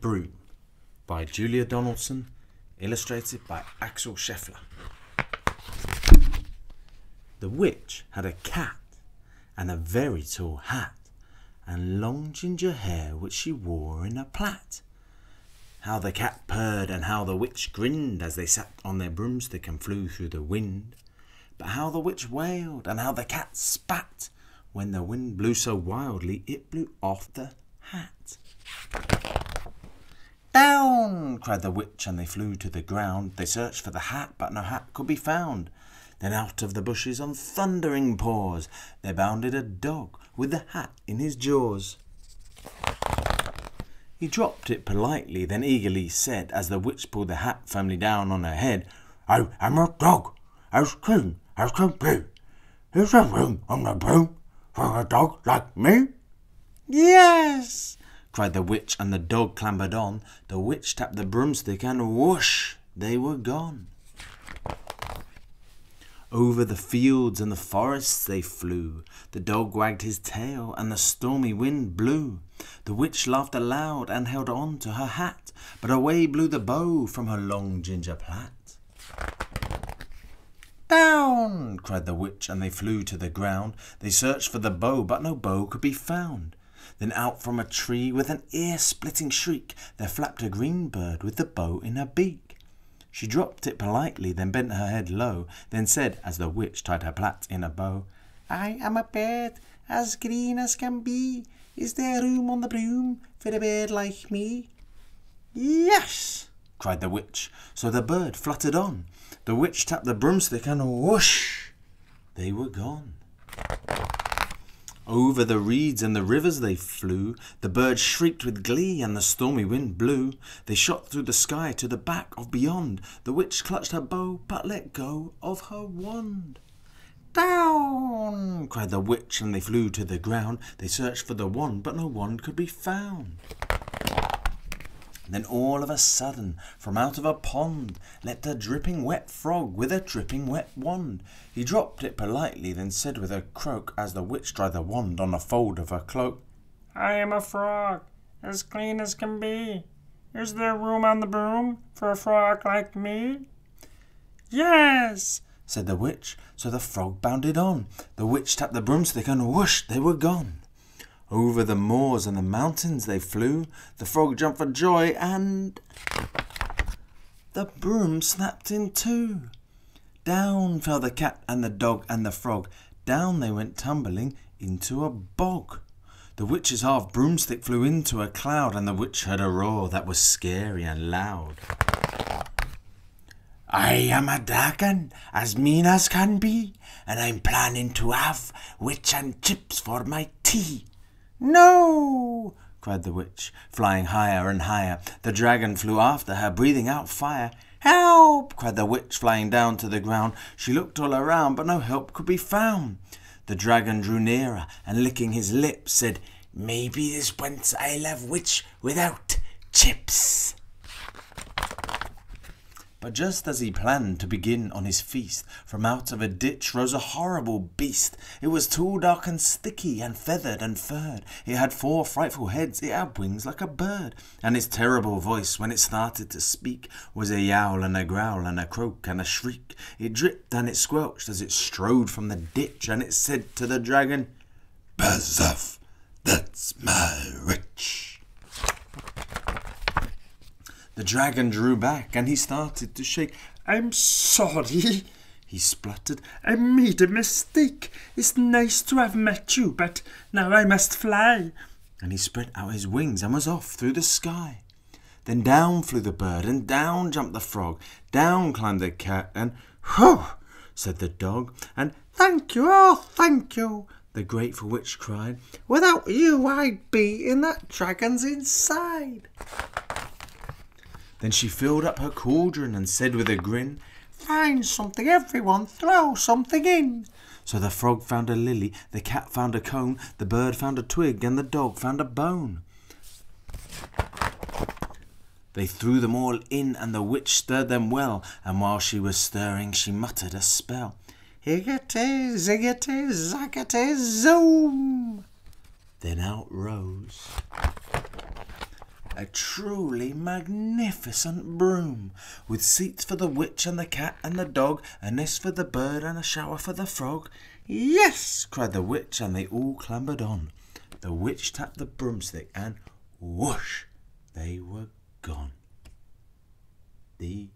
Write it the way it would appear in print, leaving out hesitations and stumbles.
Broom by Julia Donaldson, illustrated by Axel Scheffler. The witch had a cat and a very tall hat and long ginger hair which she wore in a plait. How the cat purred and how the witch grinned as they sat on their broomstick and flew through the wind. But how the witch wailed and how the cat spat when the wind blew so wildly it blew off the hat. "Down!" cried the witch, and they flew to the ground. They searched for the hat, but no hat could be found. Then out of the bushes on thundering paws there bounded a dog with the hat in his jaws. He dropped it politely, then eagerly said, as the witch pulled the hat firmly down on her head, "I am a dog, as clean as can be. Is there room on the broom for a dog like me?" "Yes!" cried the witch, and the dog clambered on. The witch tapped the broomstick, and whoosh, they were gone. Over the fields and the forests they flew. The dog wagged his tail, and the stormy wind blew. The witch laughed aloud and held on to her hat, but away blew the bow from her long ginger plait. "Down!" cried the witch, and they flew to the ground. They searched for the bow, but no bow could be found. Then out from a tree with an ear-splitting shriek there flapped a green bird with the bow in her beak. She dropped it politely, then bent her head low, then said, as the witch tied her plait in a bow, "I am a bird as green as can be. Is there room on the broom for a bird like me?" "Yes!" cried the witch. So the bird fluttered on. The witch tapped the broomstick, and whoosh, they were gone. Over the reeds and the rivers they flew. The bird shrieked with glee, and the stormy wind blew. They shot through the sky to the back of beyond. The witch clutched her bow, but let go of her wand. "Down!" cried the witch, and they flew to the ground. They searched for the wand, but no wand could be found. Then all of a sudden, from out of a pond, leapt a dripping wet frog with a dripping wet wand. He dropped it politely, then said with a croak, as the witch dried the wand on a fold of her cloak, "I am a frog, as clean as can be. Is there room on the broom for a frog like me?" "Yes!" said the witch. So the frog bounded on. The witch tapped the broomstick, and whoosh, they were gone. Over the moors and the mountains they flew. The frog jumped for joy, and the broom snapped in two. Down fell the cat and the dog and the frog. Down they went tumbling into a bog. The witch's half broomstick flew into a cloud, and the witch heard a roar that was scary and loud. "I am a dragon, as mean as can be, and I'm planning to have witch and chips for my tea." "No!" cried the witch, flying higher and higher. The dragon flew after her, breathing out fire. "Help!" cried the witch, flying down to the ground. She looked all around, but no help could be found. The dragon drew nearer, and licking his lips said, "Maybe this once I'll have witch without chips." But just as he planned to begin on his feast, from out of a ditch rose a horrible beast. It was tall, dark and sticky, and feathered and furred. It had 4 frightful heads, it had wings like a bird, and its terrible voice, when it started to speak, was a yowl and a growl and a croak and a shriek. It dripped and it squelched as it strode from the ditch, and it said to the dragon, "Buzz off, that's my witch." The dragon drew back, and he started to shake. "I'm sorry," he spluttered. "I made a mistake. It's nice to have met you, but now I must fly." And he spread out his wings and was off through the sky. Then down flew the bird, and down jumped the frog. Down climbed the cat, and "Whew!" said the dog. And "Thank you, oh, thank you," the grateful witch cried. "Without you I'd be in that dragon's inside." Then she filled up her cauldron and said with a grin, "Find something, everyone, throw something in." So the frog found a lily, the cat found a cone, the bird found a twig, and the dog found a bone. They threw them all in, and the witch stirred them well, and while she was stirring she muttered a spell. "Higgity, ziggity, zaggity, zoom." Then out rose a truly magnificent broom, with seats for the witch and the cat and the dog, a nest for the bird and a shower for the frog. Yes, cried the witch, and they all clambered on. The witch tapped the broomstick and whoosh, they were gone. The